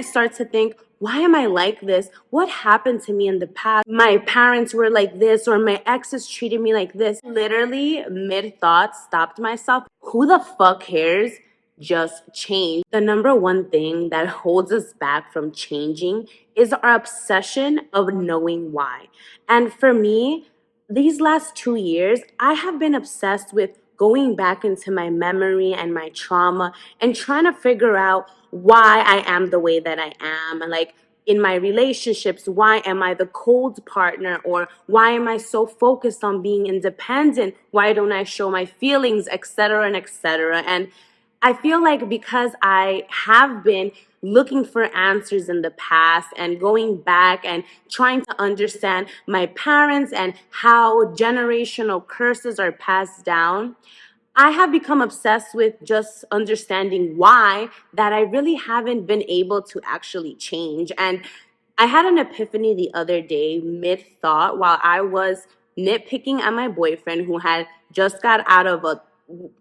start to think, why am I like this? What happened to me in the past? My parents were like this, or my exes treated me like this. Literally, mid thought, stopped myself. Who the fuck cares? Just change. The number one thing that holds us back from changing is our obsession of knowing why. And for me, these last 2 years, I have been obsessed with going back into my memory and my trauma and trying to figure out why I am the way that I am. And like in my relationships, why am I the cold partner? Or why am I so focused on being independent? Why don't I show my feelings, etc. and etc. And I feel like because I have been looking for answers in the past and going back and trying to understand my parents and how generational curses are passed down, I have become obsessed with just understanding why that I really haven't been able to actually change. And I had an epiphany the other day, mid thought, while I was nitpicking at my boyfriend who had just got out of a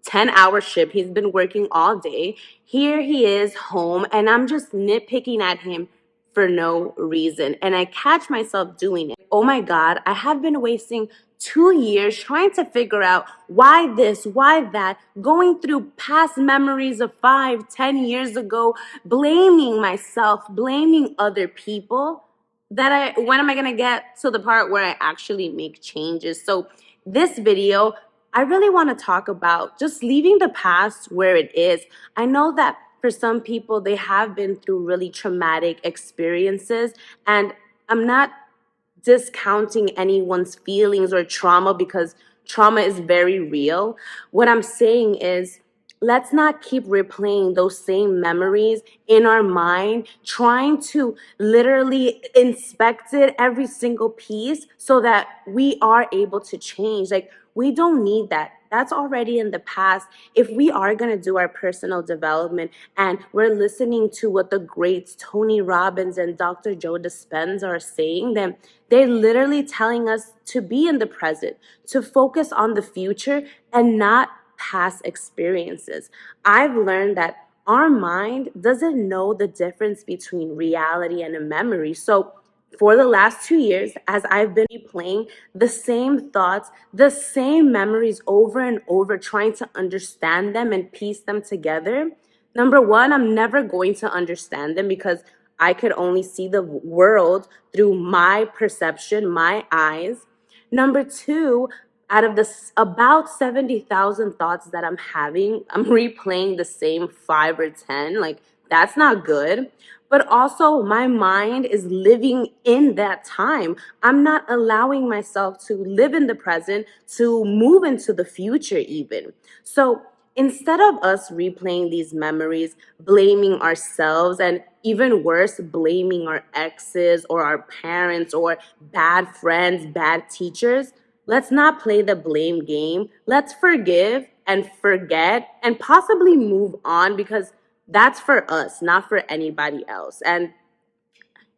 10-hour shift. He's been working all day. Here he is home, and I'm just nitpicking at him for no reason. And I catch myself doing it. Oh my God, I have been wasting 2 years trying to figure out why this, why that, going through past memories of 5, 10 years ago, blaming myself, blaming other people. When am I gonna get to the part where I actually make changes? So this video, I really want to talk about just leaving the past where it is. I know that for some people, they have been through really traumatic experiences, and I'm not discounting anyone's feelings or trauma because trauma is very real. What I'm saying is, let's not keep replaying those same memories in our mind, trying to literally inspect it, every single piece, so that we are able to change. Like, we don't need that. That's already in the past. If we are going to do our personal development and we're listening to what the greats Tony Robbins and Dr. Joe Dispenza are saying, then they're literally telling us to be in the present, to focus on the future and not past experiences. I've learned that our mind doesn't know the difference between reality and a memory. So for the last 2 years, as I've been replaying the same thoughts, the same memories over and over, trying to understand them and piece them together, number one, I'm never going to understand them because I could only see the world through my perception, my eyes. Number two, out of this about 70,000 thoughts that I'm having, I'm replaying the same 5 or 10. Like, that's not good. But also, my mind is living in that time. I'm not allowing myself to live in the present, to move into the future, even. So, instead of us replaying these memories, blaming ourselves, and even worse, blaming our exes or our parents or bad friends, bad teachers, let's not play the blame game. Let's forgive and forget and possibly move on, because that's for us, not for anybody else. And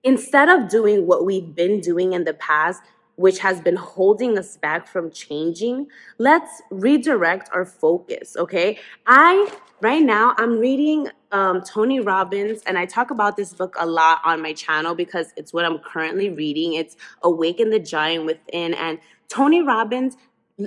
instead of doing what we've been doing in the past, which has been holding us back from changing, let's redirect our focus, okay? Right now, I'm reading Tony Robbins, and I talk about this book a lot on my channel because it's what I'm currently reading. It's Awaken the Giant Within, and Tony Robbins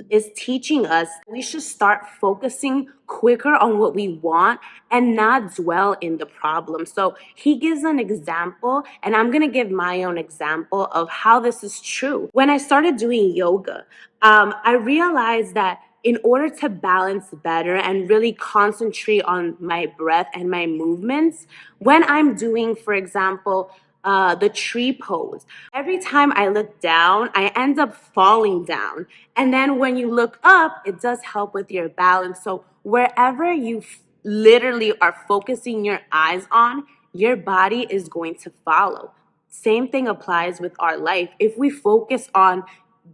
is teaching us we should start focusing quicker on what we want and not dwell in the problem. So he gives an example, and I'm going to give my own example of how this is true. When I started doing yoga, I realized that in order to balance better and really concentrate on my breath and my movements, when I'm doing, for example, the tree pose, every time I look down, I end up falling down. And then when you look up, it does help with your balance. So wherever you literally are focusing your eyes on, your body is going to follow. Same thing applies with our life. If we focus on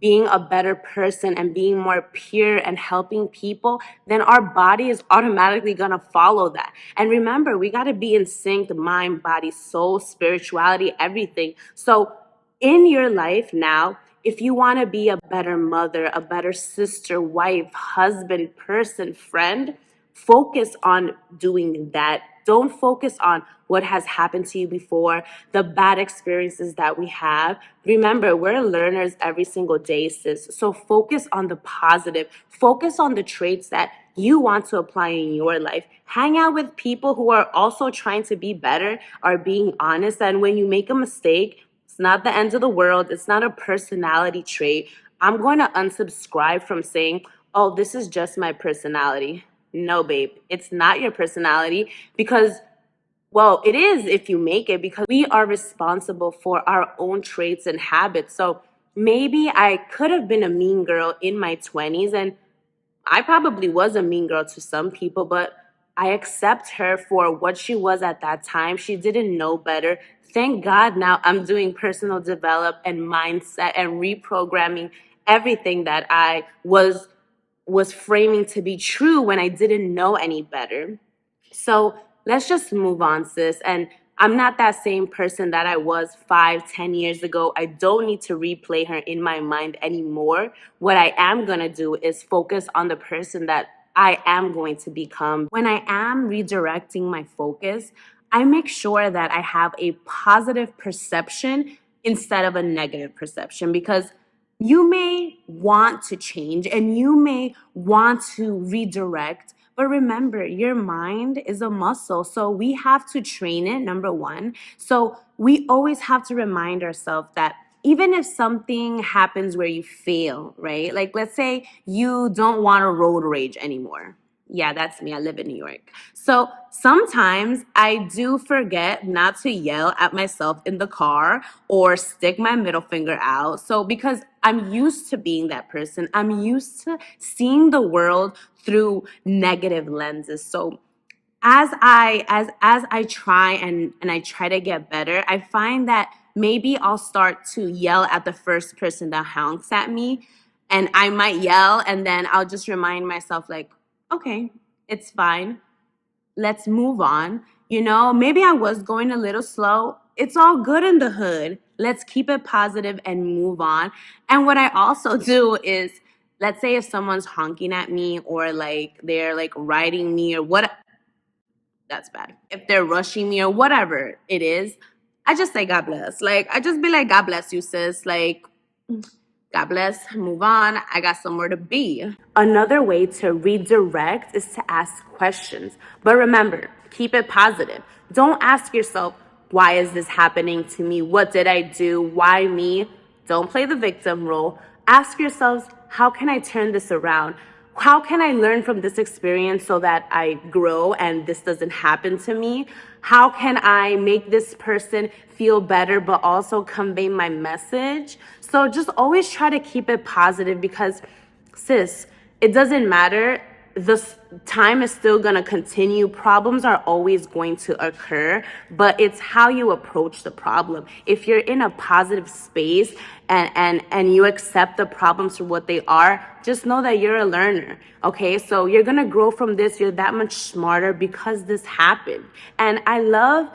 being a better person and being more pure and helping people, then our body is automatically going to follow that. And remember, we got to be in sync, mind, body, soul, spirituality, everything. So in your life now, if you want to be a better mother, a better sister, wife, husband, person, friend, focus on doing that Don't focus on what has happened to you before, the bad experiences that we have. Remember, we're learners every single day, sis. So focus on the positive. Focus on the traits that you want to apply in your life. Hang out with people who are also trying to be better, are being honest. And when you make a mistake, it's not the end of the world. It's not a personality trait. I'm going to unsubscribe from saying, oh, this is just my personality. No, babe, it's not your personality because, well, it is if you make it, because we are responsible for our own traits and habits. So maybe I could have been a mean girl in my 20s, and I probably was a mean girl to some people, but I accept her for what she was at that time. She didn't know better. Thank God now I'm doing personal development and mindset and reprogramming everything that I was framing to be true when I didn't know any better. So let's just move on, sis. And I'm not that same person that I was 5, 10 years ago. I don't need to replay her in my mind anymore. What I am going to do is focus on the person that I am going to become. When I am redirecting my focus, I make sure that I have a positive perception instead of a negative perception, because you may want to change and you may want to redirect, but remember, your mind is a muscle. So we have to train it, number one. So we always have to remind ourselves that even if something happens where you fail, right? Like, let's say you don't want to road rage anymore. Yeah, that's me. I live in New York. So sometimes I do forget not to yell at myself in the car or stick my middle finger out. So because I'm used to being that person, I'm used to seeing the world through negative lenses. So as I try and I try to get better, I find that maybe I'll start to yell at the first person that honks at me, and I might yell and then I'll just remind myself like, okay, it's fine. Let's move on. Maybe I was going a little slow. It's all good in the hood. Let's keep it positive and move on. And what I also do is, let's say if someone's honking at me or like they're like riding me or what, that's bad. If they're rushing me or whatever it is, I just say God bless. Like, I just be like, God bless you, sis. Like, God bless, move on. I got somewhere to be. Another way to redirect is to ask questions. But remember, keep it positive. Don't ask yourself, why is this happening to me? What did I do? Why me? Don't play the victim role. Ask yourselves, how can I turn this around? How can I learn from this experience so that I grow and this doesn't happen to me? How can I make this person feel better but also convey my message? So just always try to keep it positive, because sis, it doesn't matter. The time is still going to continue. Problems are always going to occur, but it's how you approach the problem. If you're in a positive space and you accept the problems for what they are, just know that you're a learner. Okay, so you're going to grow from this. You're that much smarter because this happened. And I love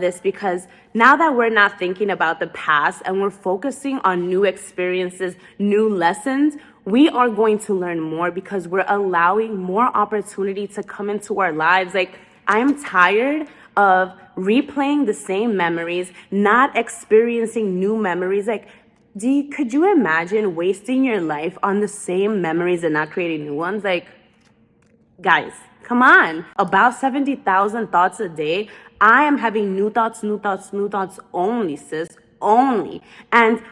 this, because now that we're not thinking about the past and we're focusing on new experiences, new lessons, we are going to learn more because we're allowing more opportunity to come into our lives. Like, I'm tired of replaying the same memories, not experiencing new memories. Like, could you imagine wasting your life on the same memories and not creating new ones? Like, guys, come on. About 70,000 thoughts a day. I am having new thoughts only, sis, only. And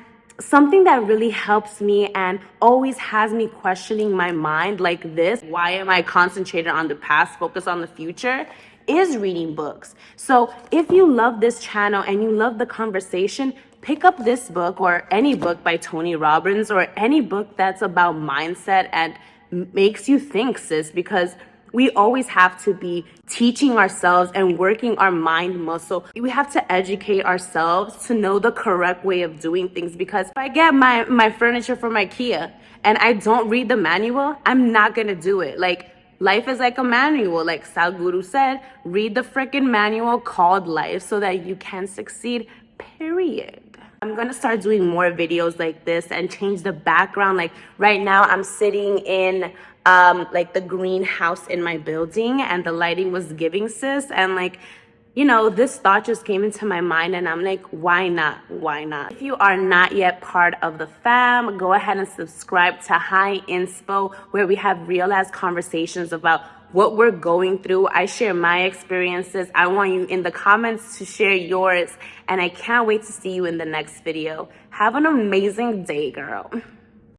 something that really helps me and always has me questioning my mind like this, why am I concentrated on the past, focus on the future, is reading books. So if you love this channel and you love the conversation, pick up this book or any book by Tony Robbins or any book that's about mindset and makes you think, sis, because we always have to be teaching ourselves and working our mind muscle. We have to educate ourselves to know the correct way of doing things, because if I get my furniture from IKEA and I don't read the manual, I'm not gonna do it. Like, life is like a manual. Like Sadhguru said, read the freaking manual called life so that you can succeed, period. I'm gonna start doing more videos like this and change the background. Like right now I'm sitting in like the greenhouse in my building, and the lighting was giving, sis. And like, this thought just came into my mind, and I'm like, why not? Why not? If you are not yet part of the fam, go ahead and subscribe to High Inspo, where we have real ass conversations about what we're going through. I share my experiences. I want you in the comments to share yours, and I can't wait to see you in the next video. Have an amazing day, girl.